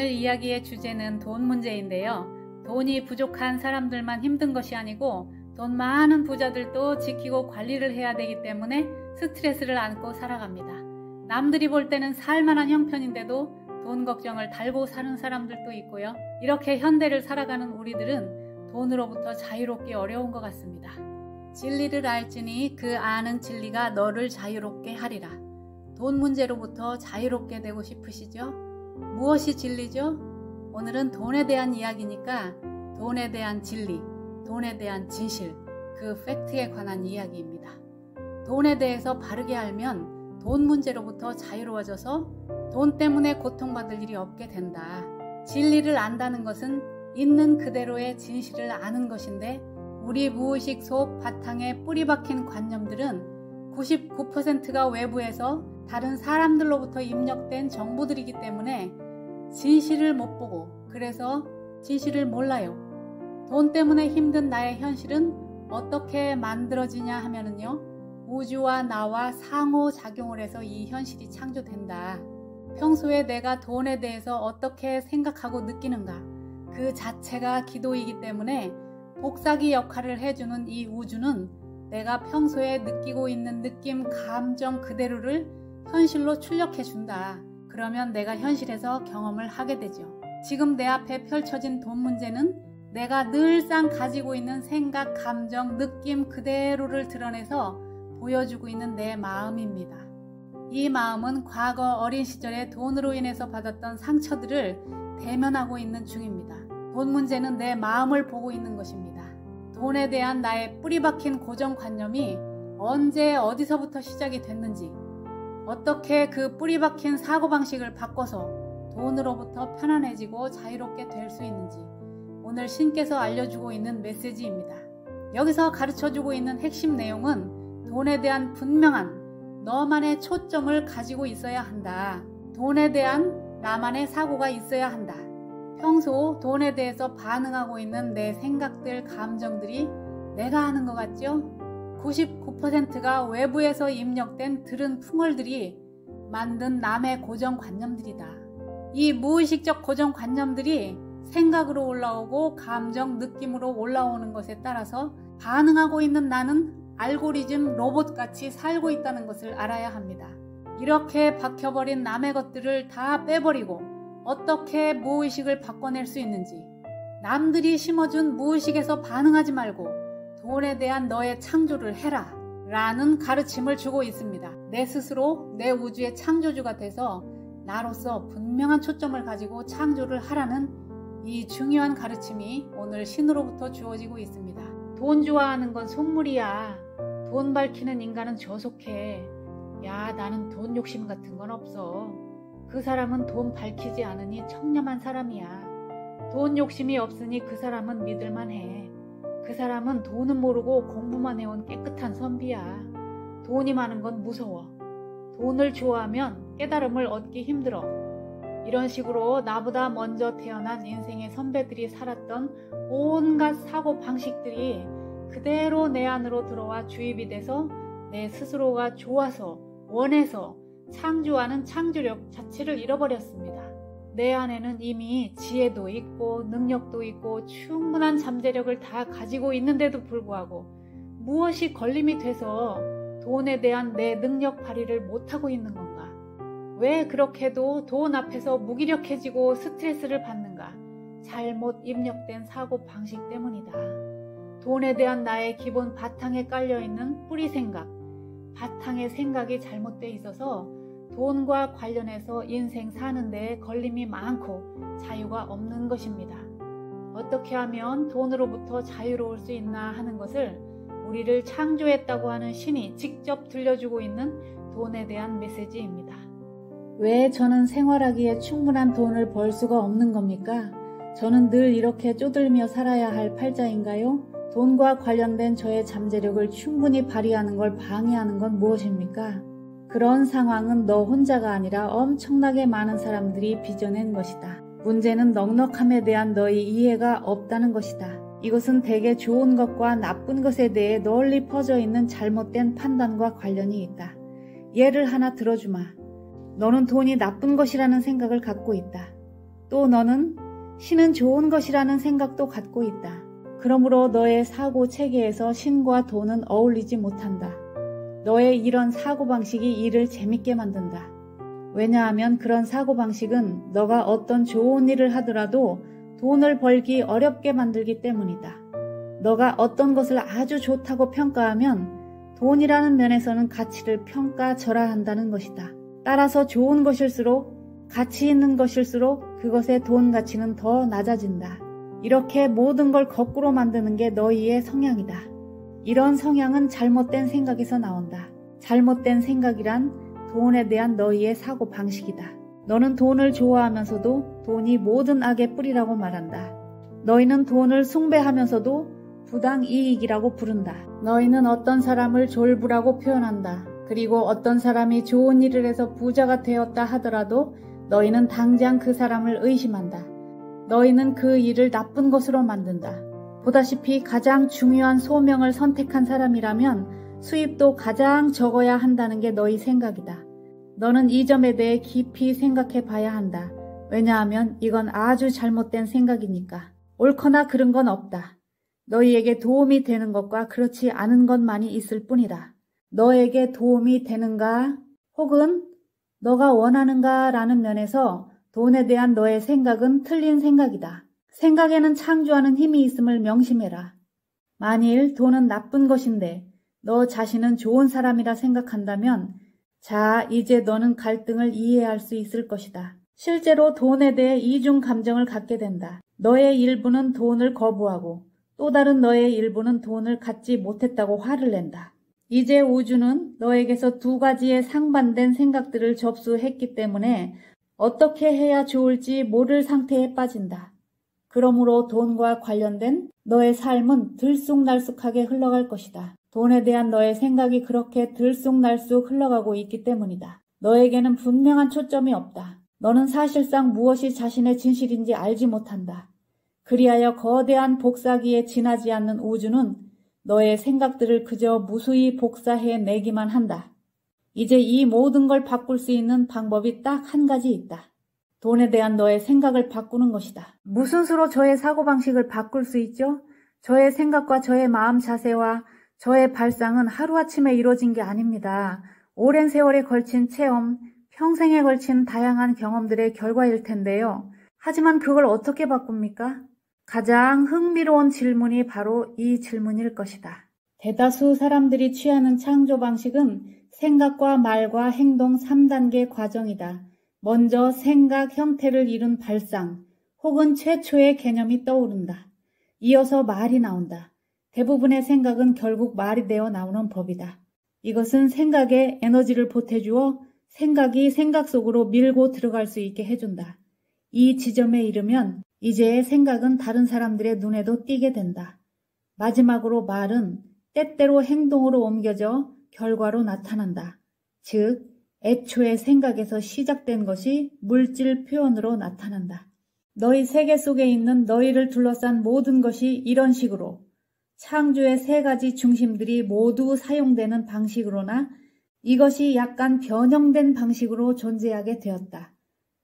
오늘 이야기의 주제는 돈 문제인데요. 돈이 부족한 사람들만 힘든 것이 아니고 돈 많은 부자들도 지키고 관리를 해야 되기 때문에 스트레스를 안고 살아갑니다. 남들이 볼 때는 살만한 형편인데도 돈 걱정을 달고 사는 사람들도 있고요. 이렇게 현대를 살아가는 우리들은 돈으로부터 자유롭기 어려운 것 같습니다. 진리를 알지니 그 아는 진리가 너를 자유롭게 하리라. 돈 문제로부터 자유롭게 되고 싶으시죠? 무엇이 진리죠? 오늘은 돈에 대한 이야기니까 돈에 대한 진리, 돈에 대한 진실, 그 팩트에 관한 이야기입니다. 돈에 대해서 바르게 알면 돈 문제로부터 자유로워져서 돈 때문에 고통받을 일이 없게 된다. 진리를 안다는 것은 있는 그대로의 진실을 아는 것인데 우리 무의식 속 바탕에 뿌리 박힌 관념들은 99%가 외부에서 다른 사람들로부터 입력된 정보들이기 때문에 진실을 못 보고 그래서 진실을 몰라요. 돈 때문에 힘든 나의 현실은 어떻게 만들어지냐 하면은요. 우주와 나와 상호작용을 해서 이 현실이 창조된다. 평소에 내가 돈에 대해서 어떻게 생각하고 느끼는가 그 자체가 기도이기 때문에 복사기 역할을 해주는 이 우주는 내가 평소에 느끼고 있는 느낌, 감정 그대로를 현실로 출력해준다. 그러면 내가 현실에서 경험을 하게 되죠. 지금 내 앞에 펼쳐진 돈 문제는 내가 늘상 가지고 있는 생각, 감정, 느낌 그대로를 드러내서 보여주고 있는 내 마음입니다. 이 마음은 과거 어린 시절에 돈으로 인해서 받았던 상처들을 대면하고 있는 중입니다. 돈 문제는 내 마음을 보고 있는 것입니다. 돈에 대한 나의 뿌리 박힌 고정관념이 언제 어디서부터 시작이 됐는지 어떻게 그 뿌리 박힌 사고방식을 바꿔서 돈으로부터 편안해지고 자유롭게 될 수 있는지 오늘 신께서 알려주고 있는 메시지입니다. 여기서 가르쳐주고 있는 핵심 내용은 돈에 대한 분명한 너만의 초점을 가지고 있어야 한다. 돈에 대한 나만의 사고가 있어야 한다. 평소 돈에 대해서 반응하고 있는 내 생각들, 감정들이 내가 하는 것 같죠? 99%가 외부에서 입력된 들은 풍월들이 만든 남의 고정관념들이다. 이 무의식적 고정관념들이 생각으로 올라오고 감정, 느낌으로 올라오는 것에 따라서 반응하고 있는 나는 알고리즘 로봇같이 살고 있다는 것을 알아야 합니다. 이렇게 박혀버린 남의 것들을 다 빼버리고 어떻게 무의식을 바꿔낼 수 있는지 남들이 심어준 무의식에서 반응하지 말고 돈에 대한 너의 창조를 해라 라는 가르침을 주고 있습니다. 내 스스로 내 우주의 창조주가 돼서 나로서 분명한 초점을 가지고 창조를 하라는 이 중요한 가르침이 오늘 신으로부터 주어지고 있습니다. 돈 좋아하는 건 속물이야. 돈 밝히는 인간은 저속해. 야, 나는 돈 욕심 같은 건 없어. 그 사람은 돈 밝히지 않으니 청렴한 사람이야. 돈 욕심이 없으니 그 사람은 믿을만해. 그 사람은 돈은 모르고 공부만 해온 깨끗한 선비야. 돈이 많은 건 무서워. 돈을 좋아하면 깨달음을 얻기 힘들어. 이런 식으로 나보다 먼저 태어난 인생의 선배들이 살았던 온갖 사고 방식들이 그대로 내 안으로 들어와 주입이 돼서 내 스스로가 좋아서 원해서 창조하는 창조력 자체를 잃어버렸습니다. 내 안에는 이미 지혜도 있고 능력도 있고 충분한 잠재력을 다 가지고 있는데도 불구하고 무엇이 걸림이 돼서 돈에 대한 내 능력 발휘를 못하고 있는 건가? 왜 그렇게도 돈 앞에서 무기력해지고 스트레스를 받는가? 잘못 입력된 사고 방식 때문이다. 돈에 대한 나의 기본 바탕에 깔려있는 뿌리 생각, 바탕의 생각이 잘못되어 있어서 돈과 관련해서 인생 사는 데에 걸림이 많고 자유가 없는 것입니다. 어떻게 하면 돈으로부터 자유로울 수 있나 하는 것을 우리를 창조했다고 하는 신이 직접 들려주고 있는 돈에 대한 메시지입니다. 왜 저는 생활하기에 충분한 돈을 벌 수가 없는 겁니까? 저는 늘 이렇게 쪼들며 살아야 할 팔자인가요? 돈과 관련된 저의 잠재력을 충분히 발휘하는 걸 방해하는 건 무엇입니까? 그런 상황은 너 혼자가 아니라 엄청나게 많은 사람들이 빚어낸 것이다. 문제는 넉넉함에 대한 너의 이해가 없다는 것이다. 이것은 대개 좋은 것과 나쁜 것에 대해 널리 퍼져 있는 잘못된 판단과 관련이 있다. 예를 하나 들어주마. 너는 돈이 나쁜 것이라는 생각을 갖고 있다. 또 너는 신은 좋은 것이라는 생각도 갖고 있다. 그러므로 너의 사고 체계에서 신과 돈은 어울리지 못한다. 너의 이런 사고방식이 일을 재밌게 만든다. 왜냐하면 그런 사고방식은 너가 어떤 좋은 일을 하더라도 돈을 벌기 어렵게 만들기 때문이다. 너가 어떤 것을 아주 좋다고 평가하면 돈이라는 면에서는 가치를 평가절하한다는 것이다. 따라서 좋은 것일수록 가치 있는 것일수록 그것의 돈 가치는 더 낮아진다. 이렇게 모든 걸 거꾸로 만드는 게 너희의 성향이다. 이런 성향은 잘못된 생각에서 나온다. 잘못된 생각이란 돈에 대한 너희의 사고방식이다. 너는 돈을 좋아하면서도 돈이 모든 악의 뿌리라고 말한다. 너희는 돈을 숭배하면서도 부당이익이라고 부른다. 너희는 어떤 사람을 졸부라고 표현한다. 그리고 어떤 사람이 좋은 일을 해서 부자가 되었다 하더라도 너희는 당장 그 사람을 의심한다. 너희는 그 일을 나쁜 것으로 만든다. 보다시피 가장 중요한 소명을 선택한 사람이라면 수입도 가장 적어야 한다는 게 너희 생각이다. 너는 이 점에 대해 깊이 생각해 봐야 한다. 왜냐하면 이건 아주 잘못된 생각이니까. 옳거나 그른 건 없다. 너희에게 도움이 되는 것과 그렇지 않은 것만이 있을 뿐이다. 너에게 도움이 되는가 혹은 너가 원하는가 라는 면에서 돈에 대한 너의 생각은 틀린 생각이다. 생각에는 창조하는 힘이 있음을 명심해라. 만일 돈은 나쁜 것인데 너 자신은 좋은 사람이라 생각한다면 자, 이제 너는 갈등을 이해할 수 있을 것이다. 실제로 돈에 대해 이중 감정을 갖게 된다. 너의 일부는 돈을 거부하고 또 다른 너의 일부는 돈을 갖지 못했다고 화를 낸다. 이제 우주는 너에게서 두 가지의 상반된 생각들을 접수했기 때문에 어떻게 해야 좋을지 모를 상태에 빠진다. 그러므로 돈과 관련된 너의 삶은 들쑥날쑥하게 흘러갈 것이다. 돈에 대한 너의 생각이 그렇게 들쑥날쑥 흘러가고 있기 때문이다. 너에게는 분명한 초점이 없다. 너는 사실상 무엇이 자신의 진실인지 알지 못한다. 그리하여 거대한 복사기에 지나지 않는 우주는 너의 생각들을 그저 무수히 복사해 내기만 한다. 이제 이 모든 걸 바꿀 수 있는 방법이 딱 한 가지 있다. 돈에 대한 너의 생각을 바꾸는 것이다. 무슨 수로 저의 사고방식을 바꿀 수 있죠? 저의 생각과 저의 마음 자세와 저의 발상은 하루아침에 이루어진 게 아닙니다. 오랜 세월에 걸친 체험, 평생에 걸친 다양한 경험들의 결과일 텐데요. 하지만 그걸 어떻게 바꿉니까? 가장 흥미로운 질문이 바로 이 질문일 것이다. 대다수 사람들이 취하는 창조 방식은 생각과 말과 행동 3단계 과정이다. 먼저 생각 형태를 이룬 발상 혹은 최초의 개념이 떠오른다. 이어서 말이 나온다. 대부분의 생각은 결국 말이 되어 나오는 법이다. 이것은 생각에 에너지를 보태주어 생각이 생각 속으로 밀고 들어갈 수 있게 해준다. 이 지점에 이르면 이제 생각은 다른 사람들의 눈에도 띄게 된다. 마지막으로 말은 때때로 행동으로 옮겨져 결과로 나타난다. 즉, 애초에 생각에서 시작된 것이 물질 표현으로 나타난다. 너희 세계 속에 있는 너희를 둘러싼 모든 것이 이런 식으로 창조의 세 가지 중심들이 모두 사용되는 방식으로나 이것이 약간 변형된 방식으로 존재하게 되었다.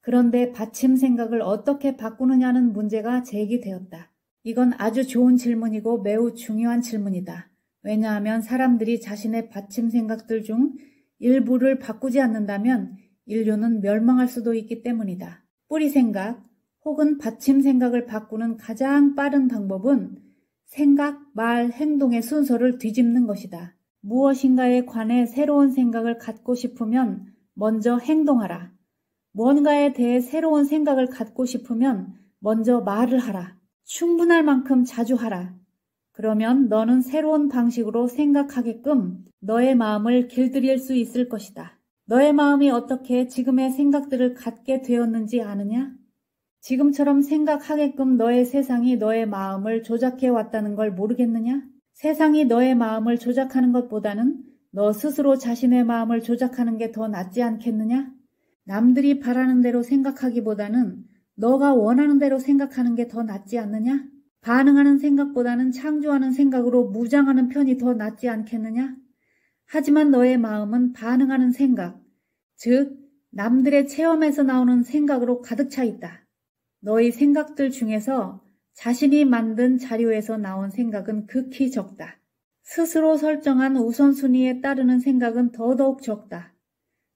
그런데 받침 생각을 어떻게 바꾸느냐는 문제가 제기되었다. 이건 아주 좋은 질문이고 매우 중요한 질문이다. 왜냐하면 사람들이 자신의 받침 생각들 중 일부를 바꾸지 않는다면 인류는 멸망할 수도 있기 때문이다. 뿌리 생각 혹은 받침 생각을 바꾸는 가장 빠른 방법은 생각, 말, 행동의 순서를 뒤집는 것이다. 무엇인가에 관해 새로운 생각을 갖고 싶으면 먼저 행동하라. 뭔가에 대해 새로운 생각을 갖고 싶으면 먼저 말을 하라. 충분할 만큼 자주 하라. 그러면 너는 새로운 방식으로 생각하게끔 너의 마음을 길들일 수 있을 것이다. 너의 마음이 어떻게 지금의 생각들을 갖게 되었는지 아느냐? 지금처럼 생각하게끔 너의 세상이 너의 마음을 조작해 왔다는 걸 모르겠느냐? 세상이 너의 마음을 조작하는 것보다는 너 스스로 자신의 마음을 조작하는 게 더 낫지 않겠느냐? 남들이 바라는 대로 생각하기보다는 너가 원하는 대로 생각하는 게 더 낫지 않느냐? 반응하는 생각보다는 창조하는 생각으로 무장하는 편이 더 낫지 않겠느냐? 하지만 너의 마음은 반응하는 생각, 즉 남들의 체험에서 나오는 생각으로 가득 차 있다. 너희 생각들 중에서 자신이 만든 자료에서 나온 생각은 극히 적다. 스스로 설정한 우선순위에 따르는 생각은 더더욱 적다.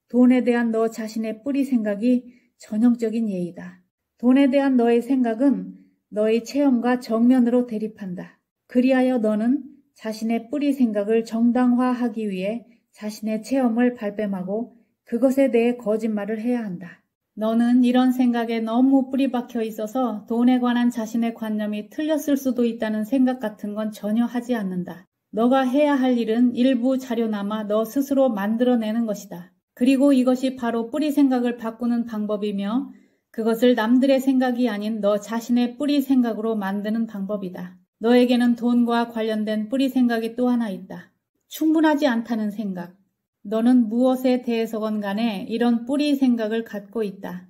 돈에 대한 너 자신의 뿌리 생각이 전형적인 예이다. 돈에 대한 너의 생각은 너의 체험과 정면으로 대립한다. 그리하여 너는 자신의 뿌리 생각을 정당화하기 위해 자신의 체험을 발뺌하고 그것에 대해 거짓말을 해야 한다. 너는 이런 생각에 너무 뿌리 박혀 있어서 돈에 관한 자신의 관념이 틀렸을 수도 있다는 생각 같은 건 전혀 하지 않는다. 너가 해야 할 일은 일부 자료나마 너 스스로 만들어내는 것이다. 그리고 이것이 바로 뿌리 생각을 바꾸는 방법이며 그것을 남들의 생각이 아닌 너 자신의 뿌리 생각으로 만드는 방법이다. 너에게는 돈과 관련된 뿌리 생각이 또 하나 있다. 충분하지 않다는 생각. 너는 무엇에 대해서건 간에 이런 뿌리 생각을 갖고 있다.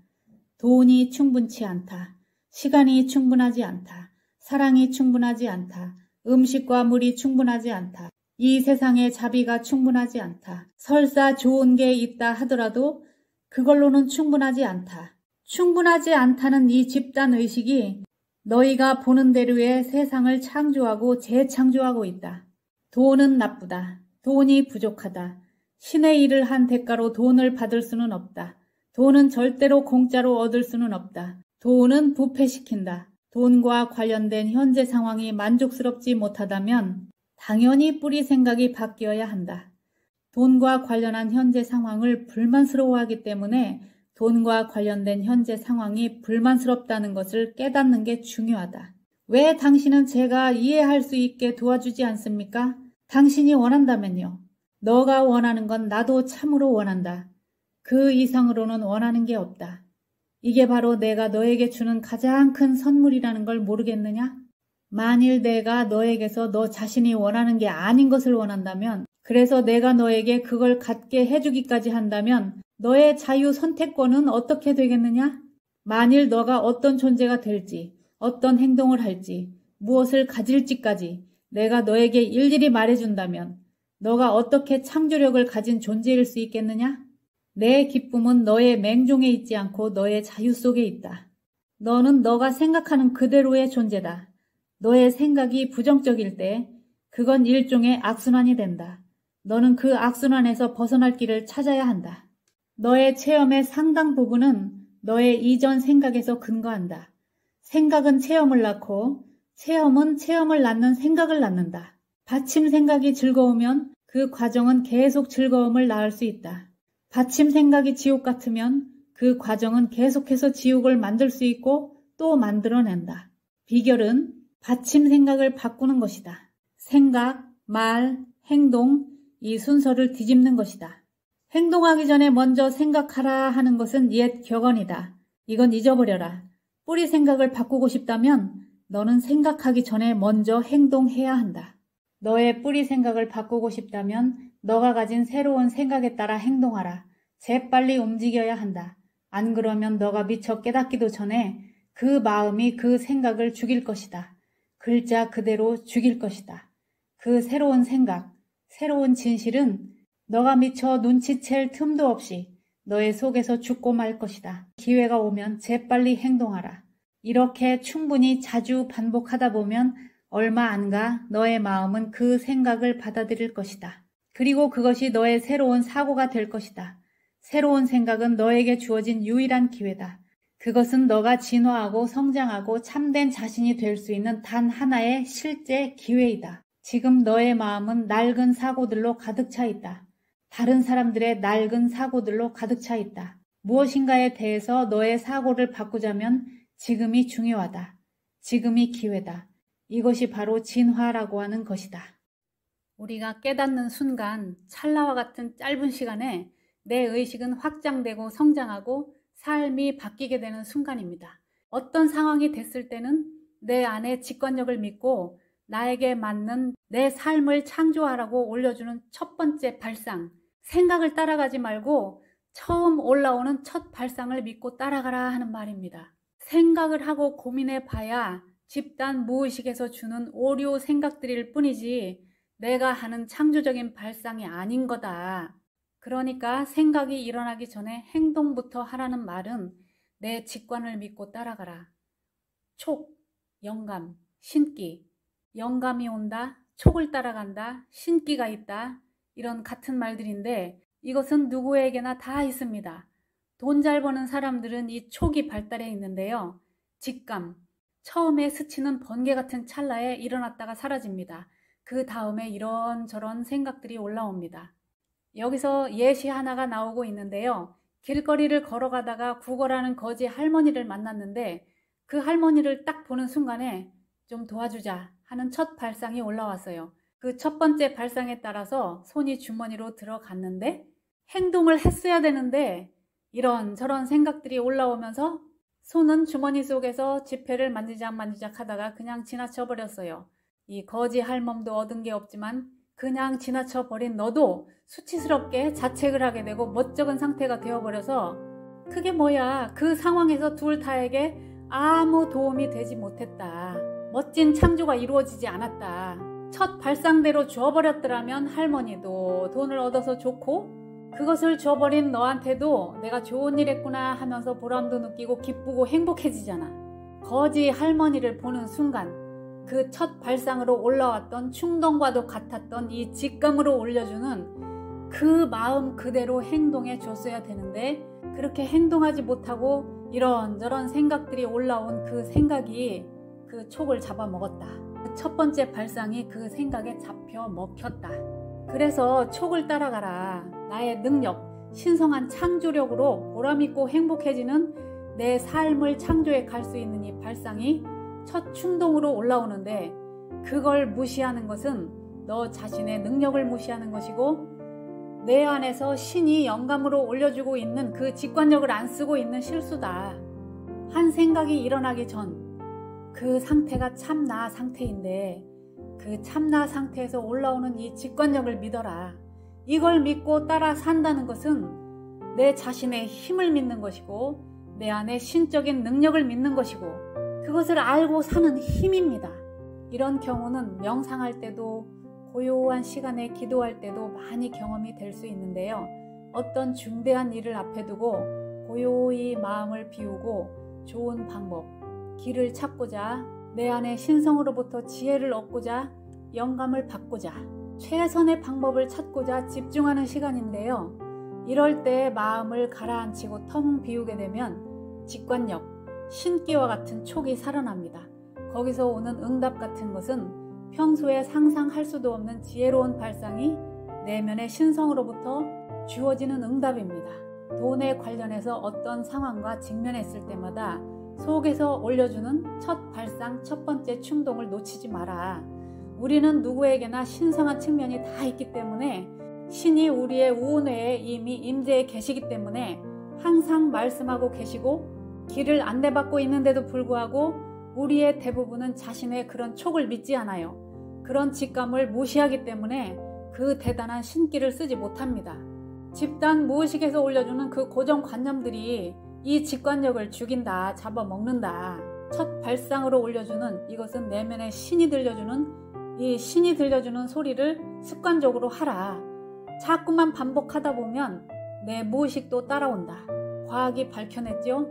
돈이 충분치 않다. 시간이 충분하지 않다. 사랑이 충분하지 않다. 음식과 물이 충분하지 않다. 이 세상에 자비가 충분하지 않다. 설사 좋은 게 있다 하더라도 그걸로는 충분하지 않다. 충분하지 않다는 이 집단의식이 너희가 보는 대로의 세상을 창조하고 재창조하고 있다. 돈은 나쁘다. 돈이 부족하다. 신의 일을 한 대가로 돈을 받을 수는 없다. 돈은 절대로 공짜로 얻을 수는 없다. 돈은 부패시킨다. 돈과 관련된 현재 상황이 만족스럽지 못하다면 당연히 뿌리 생각이 바뀌어야 한다. 돈과 관련한 현재 상황을 불만스러워하기 때문에 돈과 관련된 현재 상황이 불만스럽다는 것을 깨닫는 게 중요하다. 왜 당신은 제가 이해할 수 있게 도와주지 않습니까? 당신이 원한다면요. 너가 원하는 건 나도 참으로 원한다. 그 이상으로는 원하는 게 없다. 이게 바로 내가 너에게 주는 가장 큰 선물이라는 걸 모르겠느냐? 만일 내가 너에게서 너 자신이 원하는 게 아닌 것을 원한다면, 그래서 내가 너에게 그걸 갖게 해주기까지 한다면 너의 자유 선택권은 어떻게 되겠느냐? 만일 너가 어떤 존재가 될지, 어떤 행동을 할지, 무엇을 가질지까지 내가 너에게 일일이 말해준다면 너가 어떻게 창조력을 가진 존재일 수 있겠느냐? 내 기쁨은 너의 맹종에 있지 않고 너의 자유 속에 있다. 너는 너가 생각하는 그대로의 존재다. 너의 생각이 부정적일 때 그건 일종의 악순환이 된다. 너는 그 악순환에서 벗어날 길을 찾아야 한다. 너의 체험의 상당 부분은 너의 이전 생각에서 근거한다. 생각은 체험을 낳고 체험은 체험을 낳는 생각을 낳는다. 받침 생각이 즐거우면 그 과정은 계속 즐거움을 낳을 수 있다. 받침 생각이 지옥 같으면 그 과정은 계속해서 지옥을 만들 수 있고 또 만들어낸다. 비결은 받침 생각을 바꾸는 것이다. 생각, 말, 행동, 이 순서를 뒤집는 것이다. 행동하기 전에 먼저 생각하라 하는 것은 옛 격언이다. 이건 잊어버려라. 뿌리 생각을 바꾸고 싶다면 너는 생각하기 전에 먼저 행동해야 한다. 너의 뿌리 생각을 바꾸고 싶다면 너가 가진 새로운 생각에 따라 행동하라. 재빨리 움직여야 한다. 안 그러면 너가 미처 깨닫기도 전에 그 마음이 그 생각을 죽일 것이다. 글자 그대로 죽일 것이다. 그 새로운 생각, 새로운 진실은 너가 미처 눈치챌 틈도 없이 너의 속에서 죽고 말 것이다. 기회가 오면 재빨리 행동하라. 이렇게 충분히 자주 반복하다 보면 얼마 안 가 너의 마음은 그 생각을 받아들일 것이다. 그리고 그것이 너의 새로운 사고가 될 것이다. 새로운 생각은 너에게 주어진 유일한 기회다. 그것은 너가 진화하고 성장하고 참된 자신이 될 수 있는 단 하나의 실제 기회이다. 지금 너의 마음은 낡은 사고들로 가득 차 있다. 다른 사람들의 낡은 사고들로 가득 차 있다. 무엇인가에 대해서 너의 사고를 바꾸자면 지금이 중요하다. 지금이 기회다. 이것이 바로 진화라고 하는 것이다. 우리가 깨닫는 순간 찰나와 같은 짧은 시간에 내 의식은 확장되고 성장하고 삶이 바뀌게 되는 순간입니다. 어떤 상황이 됐을 때는 내 안에 직관력을 믿고 나에게 맞는 내 삶을 창조하라고 올려주는 첫 번째 발상, 생각을 따라가지 말고 처음 올라오는 첫 발상을 믿고 따라가라 하는 말입니다. 생각을 하고 고민해 봐야 집단 무의식에서 주는 오류 생각들일 뿐이지 내가 하는 창조적인 발상이 아닌 거다. 그러니까 생각이 일어나기 전에 행동부터 하라는 말은 내 직관을 믿고 따라가라. 촉, 영감, 신기. 영감이 온다, 촉을 따라간다, 신기가 있다. 이런 같은 말들인데 이것은 누구에게나 다 있습니다. 돈 잘 버는 사람들은 이 촉이 발달해 있는데요. 직감, 처음에 스치는 번개 같은 찰나에 일어났다가 사라집니다. 그 다음에 이런저런 생각들이 올라옵니다. 여기서 예시 하나가 나오고 있는데요. 길거리를 걸어가다가 구걸하는 거지 할머니를 만났는데 그 할머니를 딱 보는 순간에 좀 도와주자 하는 첫 발상이 올라왔어요. 그 첫 번째 발상에 따라서 손이 주머니로 들어갔는데 행동을 했어야 되는데 이런저런 생각들이 올라오면서 손은 주머니 속에서 지폐를 만지작 하다가 그냥 지나쳐 버렸어요. 이 거지 할멈도 얻은 게 없지만 그냥 지나쳐 버린 너도 수치스럽게 자책을 하게 되고 멋쩍은 상태가 되어버려서 그게 뭐야, 그 상황에서 둘 다에게 아무 도움이 되지 못했다. 멋진 창조가 이루어지지 않았다. 첫 발상대로 줘버렸더라면 할머니도 돈을 얻어서 좋고 그것을 줘버린 너한테도 내가 좋은 일 했구나 하면서 보람도 느끼고 기쁘고 행복해지잖아. 거지 할머니를 보는 순간 그 첫 발상으로 올라왔던 충동과도 같았던 이 직감으로 올려주는 그 마음 그대로 행동해 줬어야 되는데 그렇게 행동하지 못하고 이런저런 생각들이 올라온 그 생각이 그 촉을 잡아먹었다. 그 첫 번째 발상이 그 생각에 잡혀 먹혔다. 그래서 촉을 따라가라. 나의 능력, 신성한 창조력으로 보람있고 행복해지는 내 삶을 창조해 갈 수 있는 이 발상이 첫 충동으로 올라오는데 그걸 무시하는 것은 너 자신의 능력을 무시하는 것이고 내 안에서 신이 영감으로 올려주고 있는 그 직관력을 안 쓰고 있는 실수다. 한 생각이 일어나기 전 그 상태가 참나 상태인데 그 참나 상태에서 올라오는 이 직관력을 믿어라. 이걸 믿고 따라 산다는 것은 내 자신의 힘을 믿는 것이고 내 안에 신적인 능력을 믿는 것이고 그것을 알고 사는 힘입니다. 이런 경우는 명상할 때도 고요한 시간에 기도할 때도 많이 경험이 될 수 있는데요. 어떤 중대한 일을 앞에 두고 고요히 마음을 비우고 좋은 방법, 길을 찾고자 내 안에 신성으로부터 지혜를 얻고자 영감을 받고자 최선의 방법을 찾고자 집중하는 시간인데요. 이럴 때 마음을 가라앉히고 텅 비우게 되면 직관력, 신기와 같은 촉이 살아납니다. 거기서 오는 응답 같은 것은 평소에 상상할 수도 없는 지혜로운 발상이 내면의 신성으로부터 주어지는 응답입니다. 돈에 관련해서 어떤 상황과 직면했을 때마다 속에서 올려주는 첫 발상, 첫 번째 충동을 놓치지 마라. 우리는 누구에게나 신성한 측면이 다 있기 때문에 신이 우리의 우뇌에 이미 임재해 계시기 때문에 항상 말씀하고 계시고 길을 안내받고 있는데도 불구하고 우리의 대부분은 자신의 그런 촉을 믿지 않아요. 그런 직감을 무시하기 때문에 그 대단한 신기를 쓰지 못합니다. 집단 무의식에서 올려주는 그 고정관념들이 이 직관력을 죽인다, 잡아먹는다. 첫 발상으로 올려주는 이것은 내면의 신이 들려주는 이 신이 들려주는 소리를 습관적으로 하라. 자꾸만 반복하다 보면 내 무의식도 따라온다. 과학이 밝혀냈죠.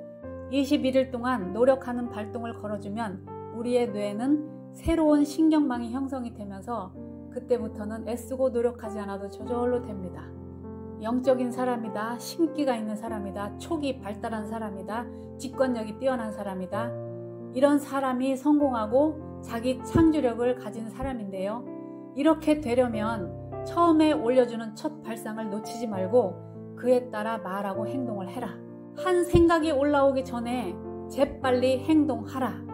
21일 동안 노력하는 발동을 걸어주면 우리의 뇌는 새로운 신경망이 형성이 되면서 그때부터는 애쓰고 노력하지 않아도 저절로 됩니다. 영적인 사람이다, 신기가 있는 사람이다, 촉이 발달한 사람이다, 직관력이 뛰어난 사람이다. 이런 사람이 성공하고 자기 창조력을 가진 사람인데요. 이렇게 되려면 처음에 올려주는 첫 발상을 놓치지 말고 그에 따라 말하고 행동을 해라. 한 생각이 올라오기 전에 재빨리 행동하라.